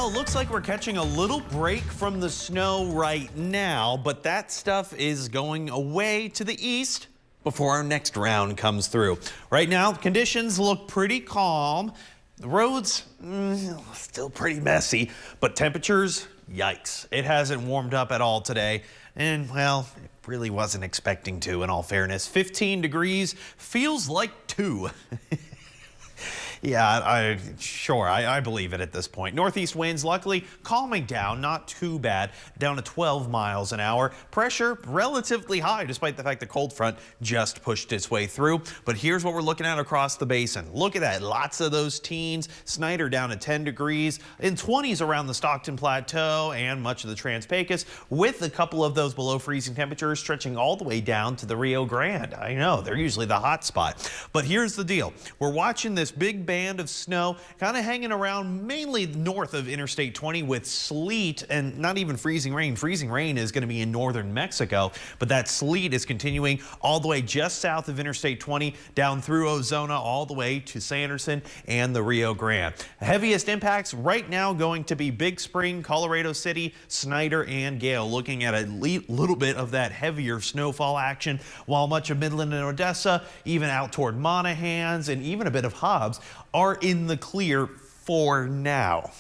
Well, it looks like we're catching a little break from the snow right now, but that stuff is going away to the east before our next round comes through. Right now, conditions look pretty calm. The roads, still pretty messy, but temperatures, yikes. It hasn't warmed up at all today, and well, it really wasn't expecting to, in all fairness. 15 degrees feels like 2. Yeah, I believe it at this point. Northeast winds, luckily, calming down, not too bad, down to 12 miles an hour. Pressure relatively high, despite the fact the cold front just pushed its way through. But here's what we're looking at across the basin. Look at that, lots of those teens. Snyder down to 10 degrees, in 20s around the Stockton Plateau and much of the Trans-Pecos, with a couple of those below freezing temperatures stretching all the way down to the Rio Grande. I know, they're usually the hot spot. But here's the deal. We're watching this big band of snow kind of hanging around mainly north of Interstate 20 with sleet and not even freezing rain. Freezing rain is going to be in northern Mexico, but that sleet is continuing all the way just south of Interstate 20 down through Ozona all the way to Sanderson and the Rio Grande. The heaviest impacts right now going to be Big Spring, Colorado City, Snyder, and Gale, looking at a little bit of that heavier snowfall action, while much of Midland and Odessa, even out toward Monahans and even a bit of Hobbs, are in the clear for now.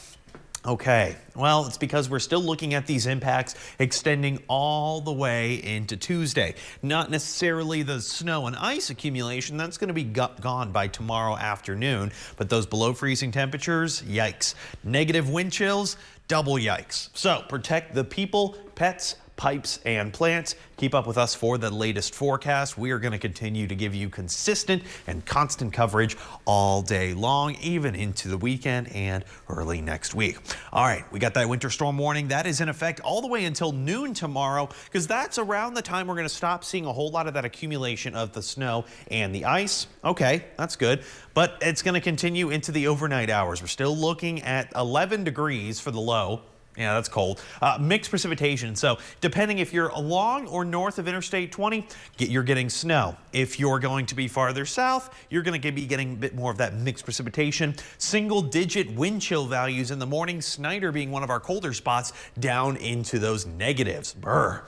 Okay, well, it's because we're still looking at these impacts extending all the way into Tuesday. Not necessarily the snow and ice accumulation, that's going to be gone by tomorrow afternoon, but those below freezing temperatures, yikes. Negative wind chills, double yikes. So protect the people, pets, pipes, and plants. Keep up with us for the latest forecast. We are going to continue to give you consistent and constant coverage all day long, even into the weekend and early next week. All right, we got that winter storm warning. That is in effect all the way until noon tomorrow, because that's around the time we're going to stop seeing a whole lot of that accumulation of the snow and the ice. Okay, that's good. But it's going to continue into the overnight hours. We're still looking at 11 degrees for the low. Yeah, that's cold. Mixed precipitation. So depending if you're along or north of Interstate 20, you're getting snow. If you're going to be farther south, you're going to be getting a bit more of that mixed precipitation. Single digit wind chill values in the morning. Snyder being one of our colder spots down into those negatives. Brr.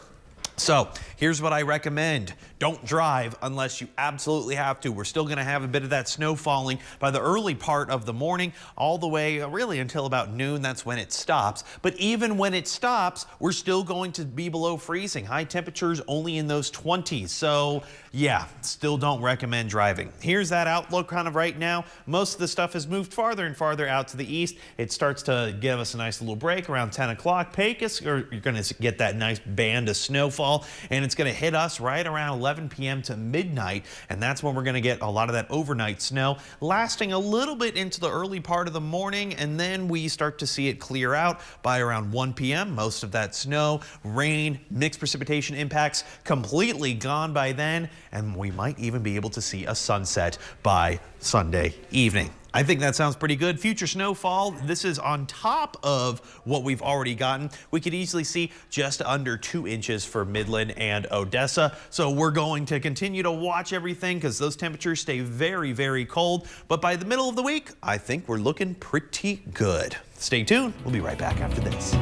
So here's what I recommend. Don't drive unless you absolutely have to. We're still going to have a bit of that snow falling by the early part of the morning, all the way really until about noon. That's when it stops. But even when it stops, we're still going to be below freezing. High temperatures only in those 20s. So yeah, still don't recommend driving. Here's that outlook kind of right now. Most of the stuff has moved farther and farther out to the east. It starts to give us a nice little break around 10 o'clock. Pecos, or you're going to get that nice band of snowfall, and it's going to hit us right around 11 p.m. to midnight, and that's when we're going to get a lot of that overnight snow, lasting a little bit into the early part of the morning, and then we start to see it clear out by around 1 p.m. Most of that snow, rain, mixed precipitation impacts completely gone by then, and we might even be able to see a sunset by Sunday evening. I think that sounds pretty good. Future snowfall, this is on top of what we've already gotten. We could easily see just under 2 inches for Midland and Odessa. So we're going to continue to watch everything because those temperatures stay very, very cold. But by the middle of the week, I think we're looking pretty good. Stay tuned. We'll be right back after this.